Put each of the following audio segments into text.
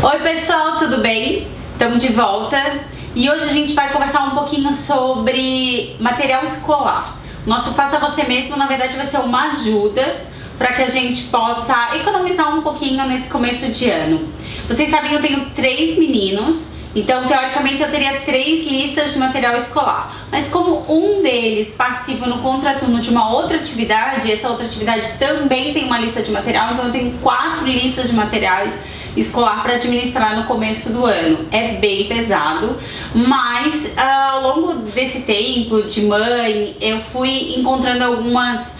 Oi pessoal, tudo bem? Estamos de volta e hoje a gente vai conversar um pouquinho sobre material escolar. Nosso Faça Você Mesmo, na verdade, vai ser uma ajuda para que a gente possa economizar um pouquinho nesse começo de ano. Vocês sabem que eu tenho 3 meninos, então teoricamente eu teria 3 listas de material escolar. Mas como um deles participa no contraturno de uma outra atividade, essa outra atividade também tem uma lista de material, então eu tenho 4 listas de materiais escolar para administrar no começo do ano. É bem pesado, mas ao longo desse tempo de mãe, eu fui encontrando algumas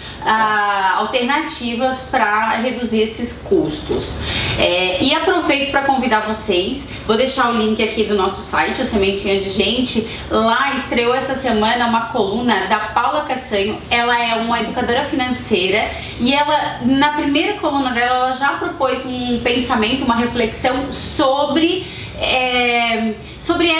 alternativas para reduzir esses custos. E aproveito para convidar vocês, vou deixar o link aqui do nosso site, a Sementinha de Gente. Lá estreou essa semana uma coluna da Paula Cassanho. Ela é uma educadora financeira e ela, na primeira coluna dela, ela já propôs um pensamento, uma reflexão sobre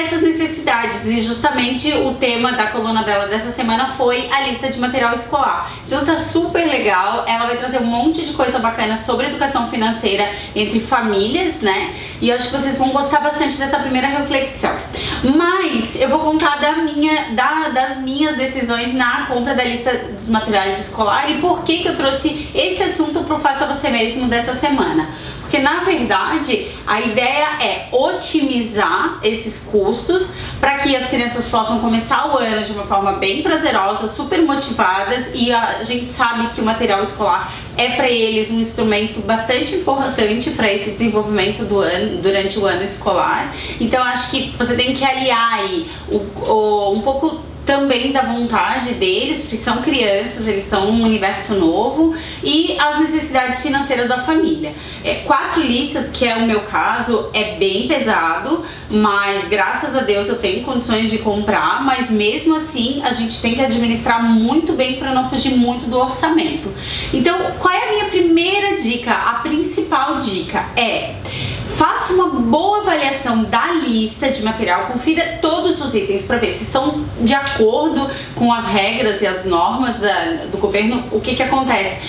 essas necessidades, e justamente o tema da coluna dela dessa semana foi a lista de material escolar. Então tá super legal, ela vai trazer um monte de coisa bacana sobre educação financeira entre famílias, né? E eu acho que vocês vão gostar bastante dessa primeira reflexão. Mas eu vou contar das minhas decisões na compra da lista dos materiais escolares e por que eu trouxe esse assunto pro Faça Você Mesmo dessa semana. Porque na verdade a ideia é otimizar esses custos para que as crianças possam começar o ano de uma forma bem prazerosa, super motivadas, e a gente sabe que o material escolar é para eles um instrumento bastante importante para esse desenvolvimento do ano, durante o ano escolar. Então acho que você tem que aliar aí um pouco também da vontade deles, porque são crianças, eles estão num universo novo, e as necessidades financeiras da família. 4 listas, que é o meu caso, é bem pesado, mas graças a Deus eu tenho condições de comprar, mas mesmo assim a gente tem que administrar muito bem para não fugir muito do orçamento. Então, qual é a minha primeira dica? A principal dica é: faça uma boa avaliação da lista de material, confira todos os itens para ver se estão de acordo com as regras e as normas do governo. O que acontece?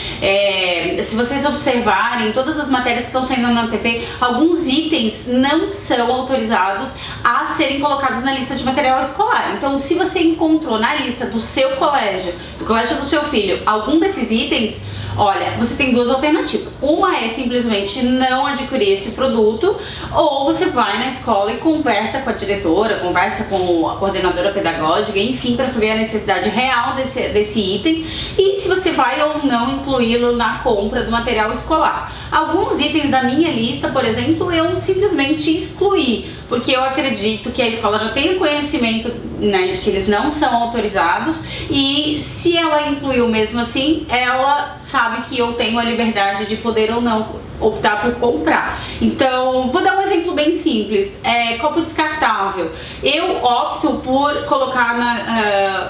Se vocês observarem todas as matérias que estão saindo na TV, alguns itens não são autorizados a serem colocados na lista de material escolar. Então, se você encontrou na lista do seu colégio, do colégio do seu filho, algum desses itens, olha, você tem 2 alternativas. Uma é simplesmente não adquirir esse produto, ou você vai na escola e conversa com a diretora, conversa com a coordenadora pedagógica, enfim, para saber a necessidade real desse item e se você vai ou não incluí-lo na compra do material escolar. Alguns itens da minha lista, por exemplo, eu simplesmente excluí, porque eu acredito que a escola já tem conhecimento, né, de que eles não são autorizados, e se ela incluiu mesmo assim, ela sabe que eu tenho a liberdade de poder ou não optar por comprar. Então, vou dar um exemplo bem simples. Copo descartável. Eu opto por colocar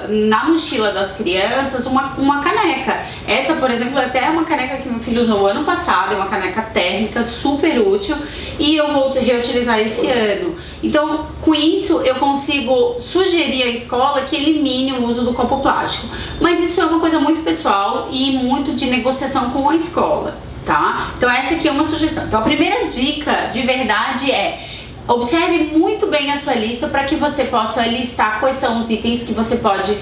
na mochila das crianças uma caneca. Essa, por exemplo, é até uma caneca que meu filho usou ano passado, é uma caneca térmica, super útil, e eu vou reutilizar esse ano. Então, com isso, eu consigo sugerir à escola que elimine o uso do copo plástico. Mas isso é uma coisa muito pessoal e muito de negociação com a escola, tá? Então essa aqui é uma sugestão. Então a primeira dica de verdade é: observe muito bem a sua lista para que você possa listar quais são os itens que você pode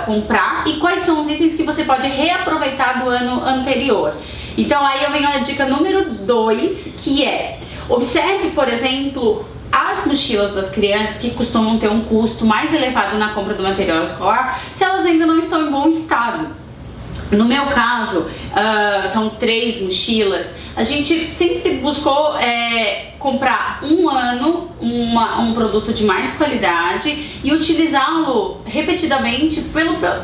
comprar e quais são os itens que você pode reaproveitar do ano anterior. Então aí eu venho a dica número 2, que é: observe, por exemplo, as mochilas das crianças que costumam ter um custo mais elevado na compra do material escolar, se elas ainda não estão em bom estado. No meu caso, são 3 mochilas. A gente sempre buscou comprar um ano um produto de mais qualidade e utilizá-lo repetidamente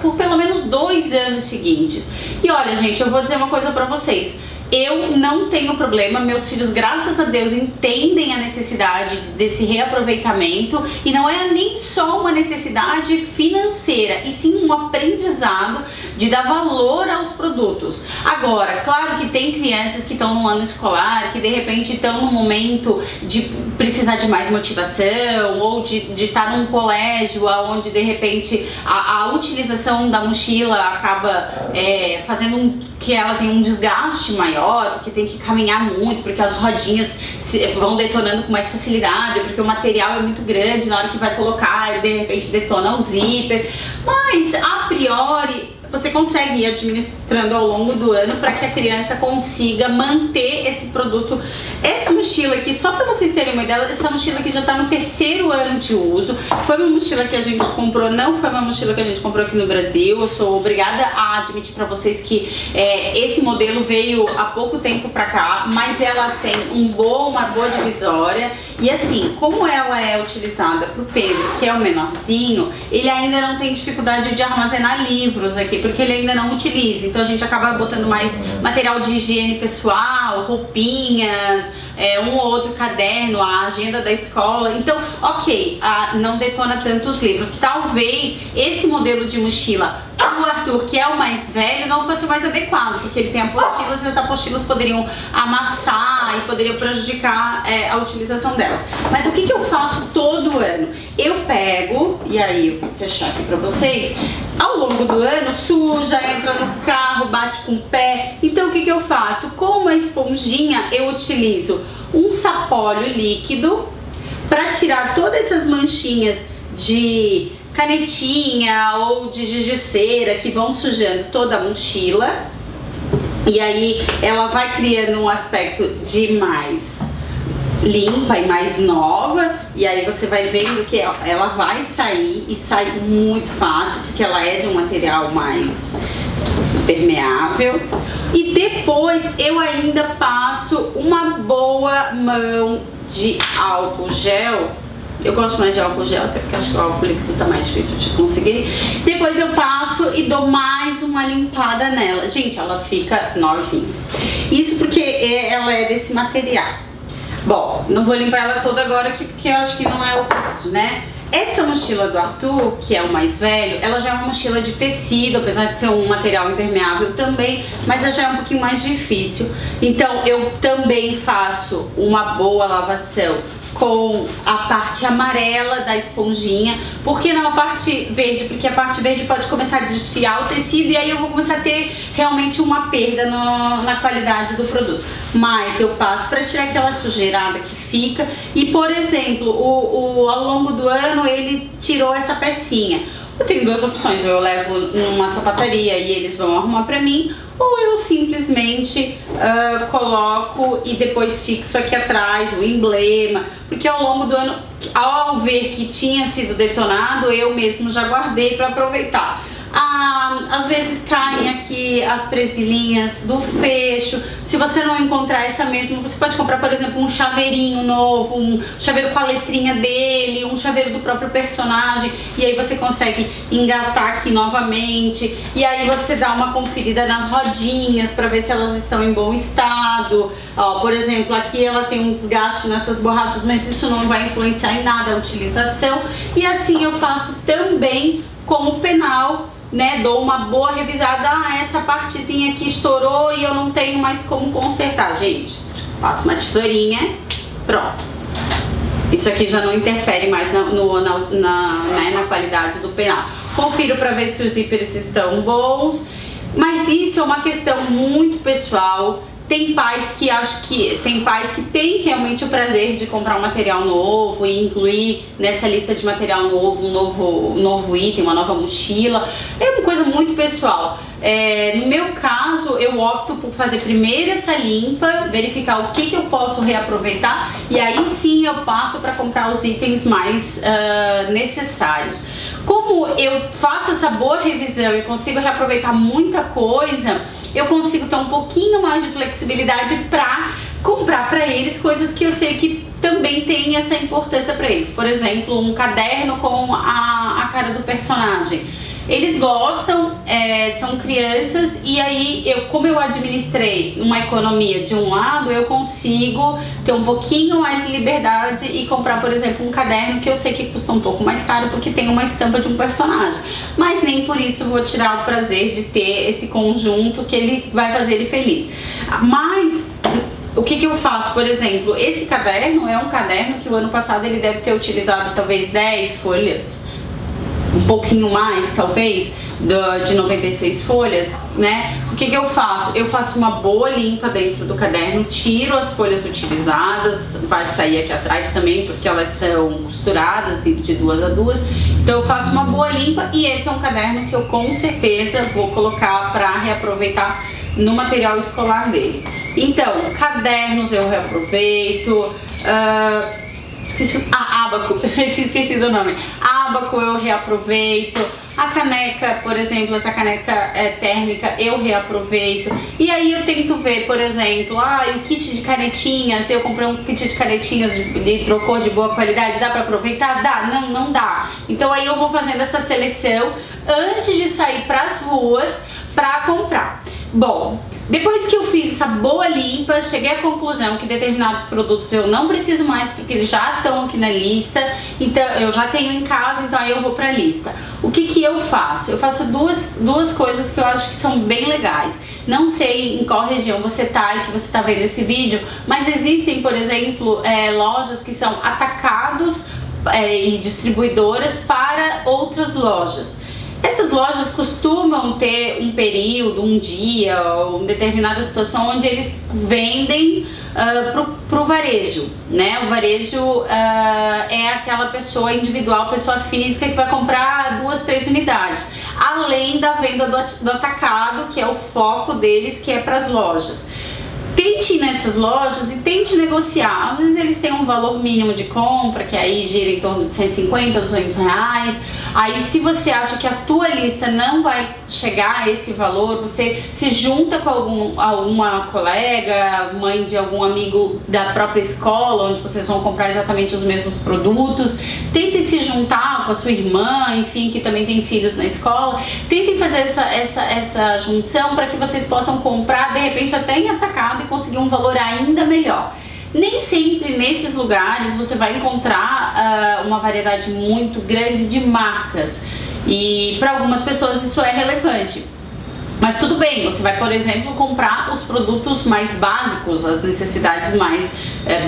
por pelo menos 2 anos seguintes. E olha, gente, eu vou dizer uma coisa pra vocês. Eu não tenho problema, meus filhos, graças a Deus, entendem a necessidade desse reaproveitamento, e não é nem só uma necessidade financeira, e sim um aprendizado de dar valor aos produtos. Agora, claro que tem crianças que estão no ano escolar, que de repente estão no momento de precisar de mais motivação, ou de estar num colégio onde de repente a utilização da mochila acaba fazendo que ela tenha um desgaste maior, porque tem que caminhar muito, porque as rodinhas vão detonando com mais facilidade, porque o material é muito grande na hora que vai colocar e de repente detona o zíper. Mas a priori você consegue ir administrando ao longo do ano para que a criança consiga manter esse produto. Essa mochila aqui, só para vocês terem uma ideia, essa mochila aqui já está no 3º ano de uso. Foi uma mochila que a gente comprou, não foi uma mochila que a gente comprou aqui no Brasil. Eu sou obrigada a admitir para vocês que esse modelo veio há pouco tempo para cá, mas ela tem uma boa divisória. E assim, como ela é utilizada pro Pedro, que é o menorzinho, ele ainda não tem dificuldade de armazenar livros aqui, porque ele ainda não utiliza. Então a gente acaba botando mais material de higiene pessoal, roupinhas, um ou outro caderno, a agenda da escola. Então, ok, não detona tantos livros. Talvez esse modelo de mochila o Arthur, que é o mais velho, não fosse o mais adequado, porque ele tem apostilas e as apostilas poderiam amassar e poderiam prejudicar a utilização delas. Mas o que eu faço todo ano? Eu pego, e aí eu vou fechar aqui pra vocês, ao longo do ano suja, entra no carro, bate com o pé. Então o que eu faço? Com uma esponjinha eu utilizo um sapólio líquido para tirar todas essas manchinhas de canetinha ou de giz de cera que vão sujando toda a mochila, e aí ela vai criando um aspecto de mais limpa e mais nova, e aí você vai vendo que ela vai sair e sai muito fácil, porque ela é de um material mais impermeável. E depois eu ainda passo uma boa mão de álcool gel. Eu gosto mais de álcool gel, até porque acho que o álcool líquido tá mais difícil de conseguir. Depois eu passo e dou mais uma limpada nela. Gente, ela fica novinha. Isso porque ela é desse material. Bom, não vou limpar ela toda agora aqui, porque eu acho que não é o caso, né? Essa mochila do Arthur, que é o mais velho, ela já é uma mochila de tecido, apesar de ser um material impermeável também, mas ela já é um pouquinho mais difícil. Então eu também faço uma boa lavação com a parte amarela da esponjinha. Por que não a parte verde? Porque a parte verde pode começar a desfiar o tecido e aí eu vou começar a ter realmente uma perda na qualidade do produto. Mas eu passo para tirar aquela sujeirada que fica. E, por exemplo, ao longo do ano ele tirou essa pecinha. Eu tenho duas opções: ou eu levo numa sapataria e eles vão arrumar pra mim, ou eu simplesmente coloco e depois fixo aqui atrás o emblema, porque ao longo do ano, ao ver que tinha sido detonado, eu mesmo já guardei para aproveitar. Às vezes caem aqui as presilhinhas do fecho. Se você não encontrar essa mesma, você pode comprar, por exemplo, um chaveirinho novo, um chaveiro com a letrinha dele, um chaveiro do próprio personagem, e aí você consegue engatar aqui novamente, e aí você dá uma conferida nas rodinhas para ver se elas estão em bom estado. Ó, por exemplo, aqui ela tem um desgaste nessas borrachas, mas isso não vai influenciar em nada a utilização. E assim eu faço também com o penal, né? Dou uma boa revisada. Essa partezinha aqui estourou e eu não tenho mais como consertar, gente. Passo uma tesourinha, pronto. Isso aqui já não interfere mais na qualidade do penal. Confiro para ver se os zíperes estão bons, mas isso é uma questão muito pessoal. Tem pais que têm realmente o prazer de comprar um material novo e incluir nessa lista de material novo um novo item, uma nova mochila. É uma coisa muito pessoal. No meu caso, eu opto por fazer primeiro essa limpa, verificar o que eu posso reaproveitar, e aí sim eu parto para comprar os itens mais necessários. Como eu faço essa boa revisão e consigo reaproveitar muita coisa, eu consigo ter um pouquinho mais de flexibilidade para comprar para eles coisas que eu sei que também tem essa importância para eles. Por exemplo, um caderno com a cara do personagem. Eles gostam, são crianças, e aí como eu administrei uma economia de um lado, eu consigo ter um pouquinho mais de liberdade e comprar, por exemplo, um caderno que eu sei que custa um pouco mais caro porque tem uma estampa de um personagem, mas nem por isso vou tirar o prazer de ter esse conjunto que ele vai fazer ele feliz. Mas o que eu faço, por exemplo, esse caderno é um caderno que o ano passado ele deve ter utilizado talvez 10 folhas, um pouquinho mais talvez, de 96 folhas, né? O que eu faço? Eu faço uma boa limpa dentro do caderno, tiro as folhas utilizadas, vai sair aqui atrás também porque elas são costuradas de 2 a 2, então eu faço uma boa limpa, e esse é um caderno que eu com certeza vou colocar para reaproveitar no material escolar dele. Então, cadernos eu reaproveito, esqueci, ábaco, eu tinha esquecido o nome. Ábaco eu reaproveito. A caneca, por exemplo, essa caneca térmica eu reaproveito. E aí eu tento ver, por exemplo, o kit de canetinhas, eu comprei um kit de canetinhas de hidrocor de boa qualidade, dá pra aproveitar? Dá? Não dá. Então aí eu vou fazendo essa seleção antes de sair pras ruas pra comprar. Bom, depois que eu fiz essa boa limpa, cheguei à conclusão que determinados produtos eu não preciso mais porque eles já estão aqui na lista, então eu já tenho em casa, então aí eu vou pra lista. O que eu faço? Eu faço duas coisas que eu acho que são bem legais. Não sei em qual região você tá e que você tá vendo esse vídeo, mas existem, por exemplo, lojas que são atacados e distribuidoras para outras lojas. Essas lojas costumam ter um período, um dia ou uma determinada situação onde eles vendem pro varejo, né? O varejo é aquela pessoa individual, pessoa física que vai comprar 2, 3 unidades, além da venda do atacado, que é o foco deles, que é para as lojas. Tente ir nessas lojas e tente negociar. Às vezes eles têm um valor mínimo de compra, que aí gira em torno de 150, 200 reais. Aí se você acha que a tua lista não vai chegar a esse valor, você se junta com alguma colega, mãe de algum amigo da própria escola, onde vocês vão comprar exatamente os mesmos produtos. Tentem se juntar com a sua irmã, enfim, que também tem filhos na escola. Tentem fazer essa junção para que vocês possam comprar, de repente, até em atacado e conseguir um valor ainda melhor. Nem sempre nesses lugares você vai encontrar uma variedade muito grande de marcas, e para algumas pessoas isso é relevante. Mas tudo bem, você vai, por exemplo, comprar os produtos mais básicos, as necessidades mais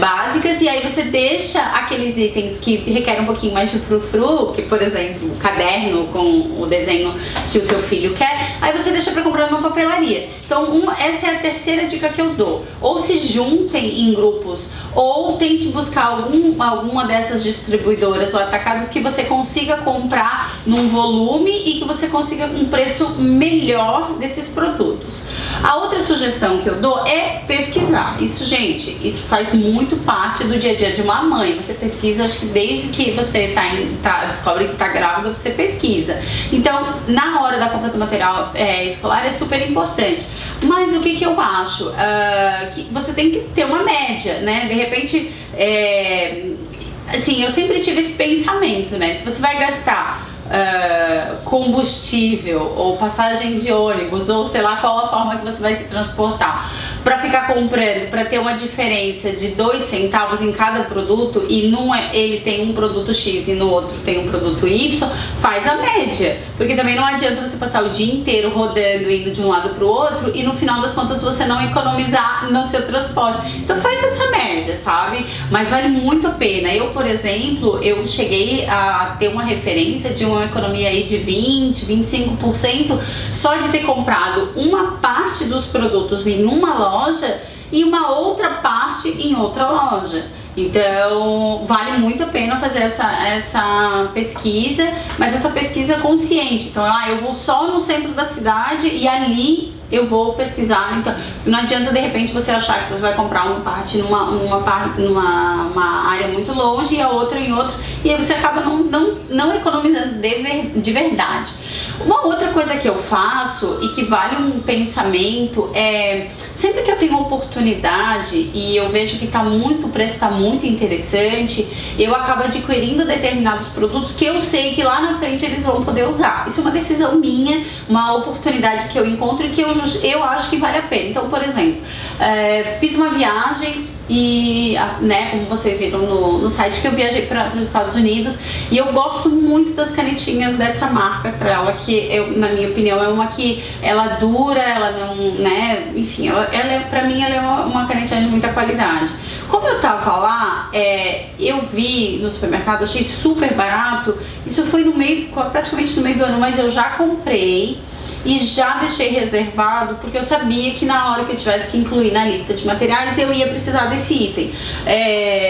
básicas, e aí você deixa aqueles itens que requerem um pouquinho mais de frufru, que, por exemplo, o caderno com o desenho que o seu filho quer, aí você deixa para comprar numa papelaria. Então, essa é a terceira dica que eu dou. Ou se juntem em grupos, ou tente buscar alguma dessas distribuidoras ou atacados que você consiga comprar num volume e que você consiga um preço melhor desses produtos. A outra sugestão que eu dou é pesquisar. Isso, gente, isso faz muito parte do dia a dia de uma mãe. Você pesquisa, acho que desde que você descobre que tá grávida, você pesquisa. Então, na hora da compra do material escolar é super importante. Mas o que eu acho? Que você tem que ter uma média, né? De repente, assim, eu sempre tive esse pensamento, né? Se você vai gastar combustível ou passagem de ônibus ou sei lá qual a forma que você vai se transportar para ficar comprando, para ter uma diferença de 2 centavos em cada produto, e ele tem um produto X e no outro tem um produto Y, faz a média, porque também não adianta você passar o dia inteiro rodando, indo de um lado para o outro e no final das contas você não economizar no seu transporte. Então faz essa média, sabe? Mas vale muito a pena. Eu, por exemplo, eu cheguei a ter uma referência de uma economia aí de 20, 25% só de ter comprado uma parte dos produtos em uma loja e uma outra parte em outra loja. Então vale muito a pena fazer essa pesquisa, mas essa pesquisa consciente. Então eu vou só no centro da cidade e ali eu vou pesquisar. Então não adianta de repente você achar que você vai comprar uma parte numa área muito longe e a outra em outra, e aí você acaba não economizando de verdade. Uma outra coisa que eu faço e que vale um pensamento é, sempre que eu tenho oportunidade e eu vejo que o preço está muito interessante, eu acabo adquirindo determinados produtos que eu sei que lá na frente eles vão poder usar. Isso é uma decisão minha, uma oportunidade que eu encontro e que eu acho que vale a pena. Então, por exemplo, fiz uma viagem e, né, como vocês viram no site, que eu viajei para os Estados Unidos, e eu gosto muito das canetinhas dessa marca Crayola, que na minha opinião é uma que ela dura, ela não, né, enfim, pra mim ela é uma canetinha de muita qualidade. Como eu tava lá, eu vi no supermercado, achei super barato, isso foi praticamente no meio do ano, mas eu já comprei e já deixei reservado, porque eu sabia que na hora que eu tivesse que incluir na lista de materiais eu ia precisar desse item.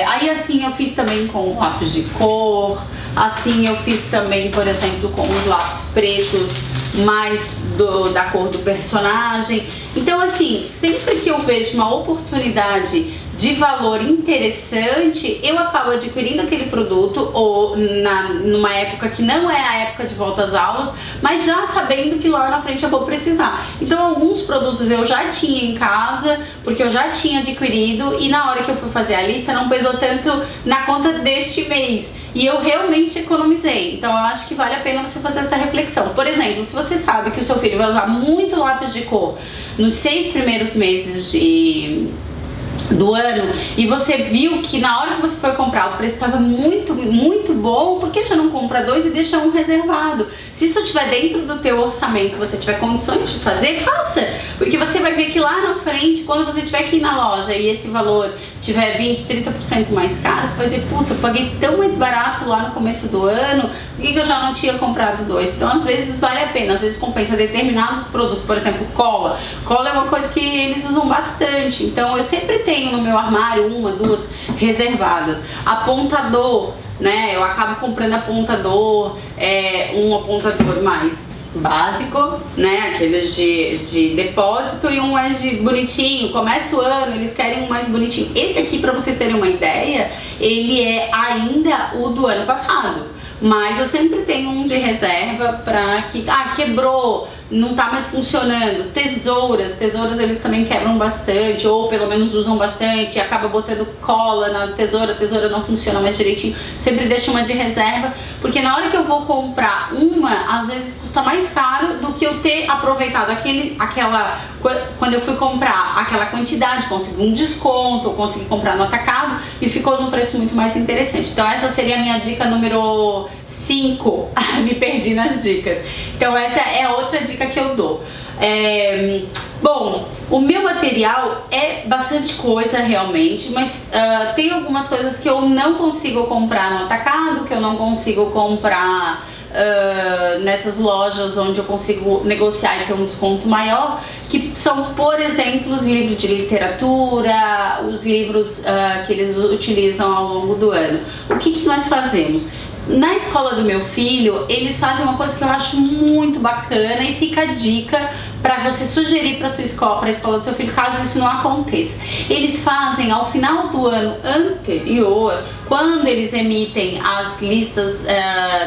Aí assim eu fiz também com lápis de cor, assim eu fiz também, por exemplo, com os lápis pretos mais da cor do personagem. Então assim, sempre que eu vejo uma oportunidade de valor interessante, eu acabo adquirindo aquele produto ou numa época que não é a época de volta às aulas, mas já sabendo que lá na frente eu vou precisar. Então alguns produtos eu já tinha em casa, porque eu já tinha adquirido, e na hora que eu fui fazer a lista não pesou tanto na conta deste mês. E eu realmente economizei. Então eu acho que vale a pena você fazer essa reflexão. Por exemplo, se você sabe que o seu filho vai usar muito lápis de cor nos 6 primeiros meses do ano, e você viu que na hora que você foi comprar o preço estava muito, muito bom, por que já não compra 2 e deixa um reservado? Se isso estiver dentro do teu orçamento, você tiver condições de fazer, faça! Porque você vai ver que lá na frente, quando você tiver que ir na loja e esse valor tiver 20, 30% mais caro, você vai dizer, puta, eu paguei tão mais barato lá no começo do ano, por que eu já não tinha comprado 2? Então às vezes vale a pena, às vezes compensa determinados produtos, por exemplo, cola. Cola é uma coisa que eles usam bastante, então eu sempre tenho no meu armário 1, 2 reservadas. Apontador, né? Eu acabo comprando apontador, um apontador mais básico, né? Aqueles de depósito, e um de bonitinho. Começa o ano, eles querem um mais bonitinho. Esse aqui, pra vocês terem uma ideia, ele é ainda o do ano passado, mas eu sempre tenho um de reserva pra que, quebrou, não tá mais funcionando. Tesouras eles também quebram bastante, ou pelo menos usam bastante, e acaba botando cola na tesoura, a tesoura não funciona mais direitinho. Sempre deixo uma de reserva, porque na hora que eu vou comprar uma, às vezes custa mais caro do que eu ter aproveitado quando eu fui comprar aquela quantidade, consegui um desconto, ou consegui comprar no atacado e ficou num preço muito mais interessante. Então essa seria a minha dica número 5. Me perdi nas dicas. Então essa é outra dica que eu dou. Bom, o meu material é bastante coisa realmente, mas tem algumas coisas que eu não consigo comprar no atacado, que eu não consigo comprar nessas lojas onde eu consigo negociar e ter um desconto maior, que são, por exemplo, os livros de literatura, os livros que eles utilizam ao longo do ano. O que nós fazemos? Na escola do meu filho, eles fazem uma coisa que eu acho muito bacana, e fica a dica para você sugerir para sua escola, para a escola do seu filho, caso isso não aconteça. Eles fazem ao final do ano anterior, quando eles emitem as listas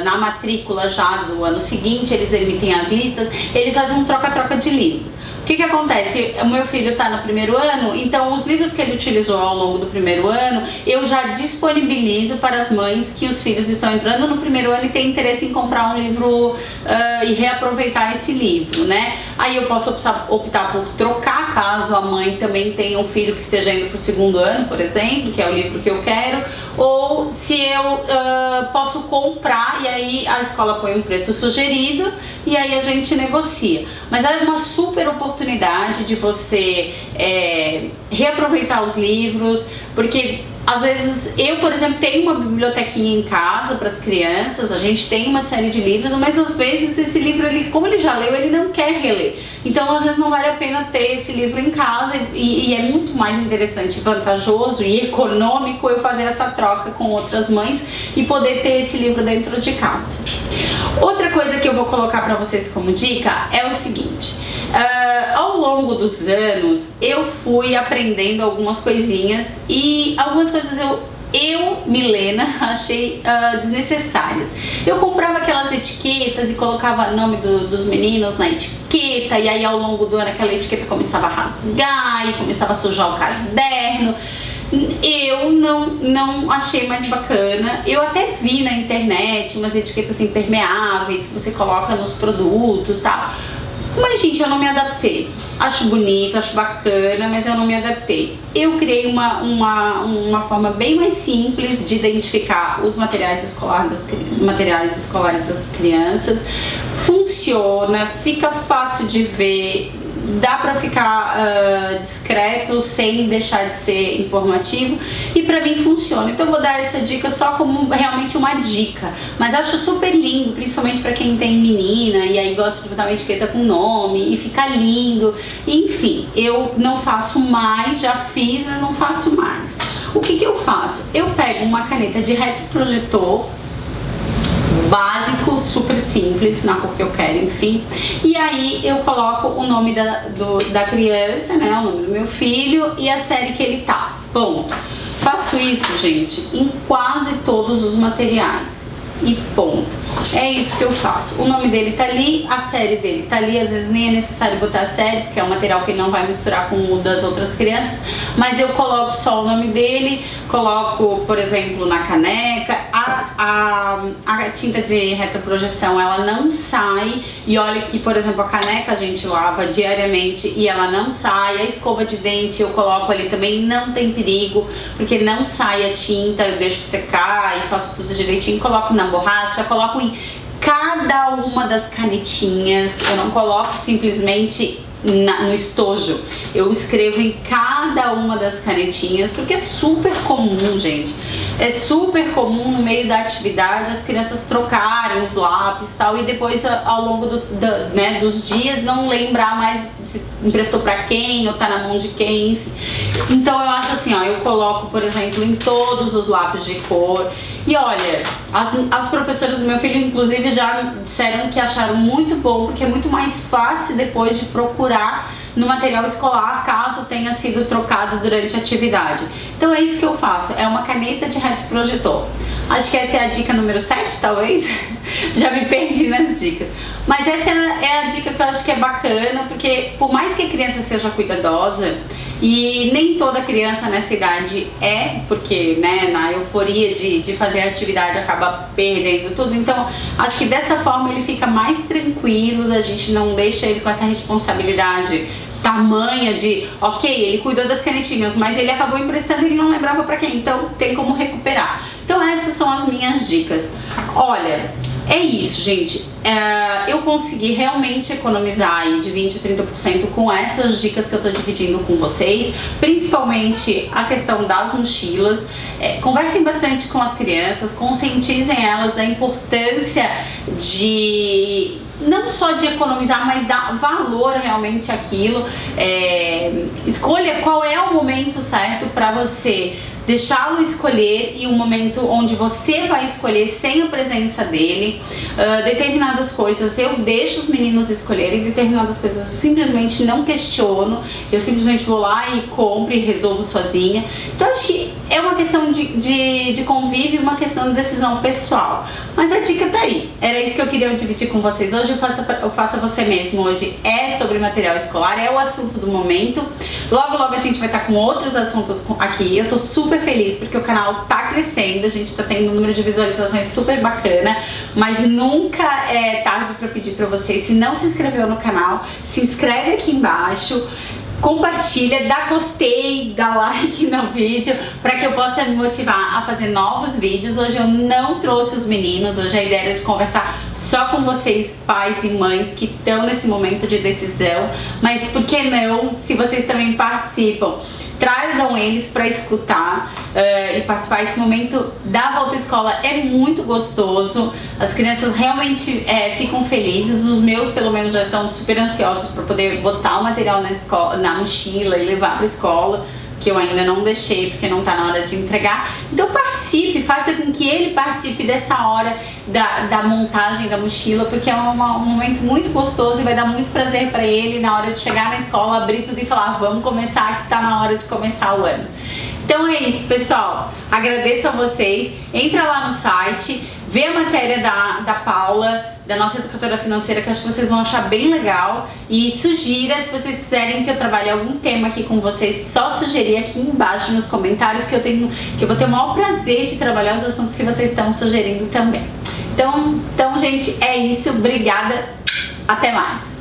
na matrícula já do ano seguinte, eles emitem as listas, eles fazem um troca-troca de livros. O que acontece? O meu filho está no primeiro ano, então os livros que ele utilizou ao longo do primeiro ano, eu já disponibilizo para as mães que os filhos estão entrando no primeiro ano e têm interesse em comprar um livro e reaproveitar esse livro, né? Aí eu posso optar por trocar, caso a mãe também tenha um filho que esteja indo para o segundo ano, por exemplo, que é o livro que eu quero, ou se eu posso comprar, e aí a escola põe um preço sugerido e aí a gente negocia. Mas é uma super oportunidade de você reaproveitar os livros, porque às vezes eu, por exemplo, tenho uma bibliotequinha em casa para as crianças, a gente tem uma série de livros, mas às vezes esse livro, como ele já leu, ele não quer reler. Então às vezes não vale a pena ter esse livro em casa, e é muito mais interessante, vantajoso e econômico eu fazer essa troca com outras mães e poder ter esse livro dentro de casa. Outra coisa que eu vou colocar para vocês como dica é o seguinte: ao longo dos anos eu fui aprendendo algumas coisinhas, e algumas coisas eu, Milena, achei desnecessárias. Eu comprava aquelas etiquetas e colocava o nome dos meninos na etiqueta, e aí ao longo do ano aquela etiqueta começava a rasgar e começava a sujar o caderno. Eu não achei mais bacana. Eu até vi na internet umas etiquetas impermeáveis que você coloca nos produtos e tal. Mas, gente, eu não me adaptei. Acho bonito, acho bacana, mas eu não me adaptei. Eu criei uma forma bem mais simples de identificar os materiais escolares das crianças. Funciona, fica fácil de ver, dá pra ficar discreto sem deixar de ser informativo, e pra mim funciona. Então eu vou dar essa dica só como realmente uma dica, mas eu acho super lindo, principalmente pra quem tem menina e aí gosta de botar uma etiqueta com nome e fica lindo. Enfim, eu não faço mais, já fiz, mas não faço mais. O que eu faço? Eu pego uma caneta de retroprojetor básico, super simples, na cor que eu quero, enfim. E aí eu coloco o nome da criança, né, o nome do meu filho e a série que ele tá. Ponto. Faço isso, gente, em quase todos os materiais. E ponto. É isso que eu faço. O nome dele tá ali, a série dele tá ali. Às vezes nem é necessário botar a série, porque é um material que ele não vai misturar com o das outras crianças. Mas eu coloco só o nome dele, coloco, por exemplo, na caneca. A tinta de retroprojeção, ela não sai. E olha que, por exemplo, a caneca a gente lava diariamente e ela não sai. A escova de dente eu coloco ali também, não tem perigo, porque não sai a tinta. Eu deixo secar e faço tudo direitinho. Coloco na borracha, coloco em cada uma das canetinhas. Eu não coloco simplesmente no estojo, eu escrevo em cada uma das canetinhas, porque é super comum, gente. É super comum no meio da atividade as crianças trocarem os lápis e tal, e depois ao longo dos dias não lembrar mais se emprestou pra quem ou tá na mão de quem, enfim. Então eu acho assim, ó, eu coloco, por exemplo, em todos os lápis de cor. E olha, as professoras do meu filho, inclusive, já disseram que acharam muito bom, porque é muito mais fácil depois de procurar no material escolar, caso tenha sido trocado durante a atividade. Então é isso que eu faço, é uma caneta de retroprojetor. Acho que essa é a dica número 7, talvez. Já me perdi nas dicas. Mas essa é a dica que eu acho que é bacana, porque por mais que a criança seja cuidadosa, e nem toda criança nessa idade porque, né, na euforia de fazer a atividade acaba perdendo tudo. Então, acho que dessa forma ele fica mais tranquilo, a gente não deixa ele com essa responsabilidade tamanha de, ok, ele cuidou das canetinhas, mas ele acabou emprestando e ele não lembrava pra quem, então tem como recuperar. Então essas são as minhas dicas. Olha, é isso, gente. Eu consegui realmente economizar aí de 20% a 30% com essas dicas que eu tô dividindo com vocês, principalmente a questão das mochilas. Conversem bastante com as crianças, conscientizem elas da importância de não só de economizar, mas dar valor realmente àquilo. Escolha qual é o momento certo para você deixá-lo escolher e um momento onde você vai escolher sem a presença dele. Determinadas coisas eu deixo os meninos escolherem, determinadas coisas eu simplesmente não questiono, eu simplesmente vou lá e compro e resolvo sozinha. Então acho que é uma questão de convívio, uma questão de decisão pessoal. Mas a dica tá aí, era isso que eu queria dividir com vocês hoje. Eu faço você mesmo hoje, é sobre material escolar, é o assunto do momento. Logo a gente vai estar com outros assuntos aqui. Eu tô super feliz porque o canal tá crescendo, a gente tá tendo um número de visualizações super bacana, mas nunca é tarde pra pedir pra vocês, se não se inscreveu no canal, se inscreve aqui embaixo, compartilha, dá gostei, dá like no vídeo para que eu possa me motivar a fazer novos vídeos. Hoje eu não trouxe os meninos, hoje a ideia era de conversar só com vocês, pais e mães que estão nesse momento de decisão, mas por que não, se vocês também participam, tragam eles para escutar e participar. Esse momento da volta à escola é muito gostoso, as crianças realmente ficam felizes, os meus pelo menos já estão super ansiosos para poder botar o material na escola, na mochila e levar para a escola, que eu ainda não deixei porque não tá na hora de entregar. Então participe, faça com que ele participe dessa hora da montagem da mochila, porque é um momento muito gostoso e vai dar muito prazer para ele na hora de chegar na escola, abrir tudo e falar, vamos começar, que tá na hora de começar o ano. Então é isso, pessoal. Agradeço a vocês. Entra lá no site, vê a matéria da Paula, da nossa educadora financeira, que acho que vocês vão achar bem legal. E sugira, se vocês quiserem que eu trabalhe algum tema aqui com vocês, só sugerir aqui embaixo nos comentários que eu vou ter o maior prazer de trabalhar os assuntos que vocês estão sugerindo também. Então, gente, é isso. Obrigada. Até mais.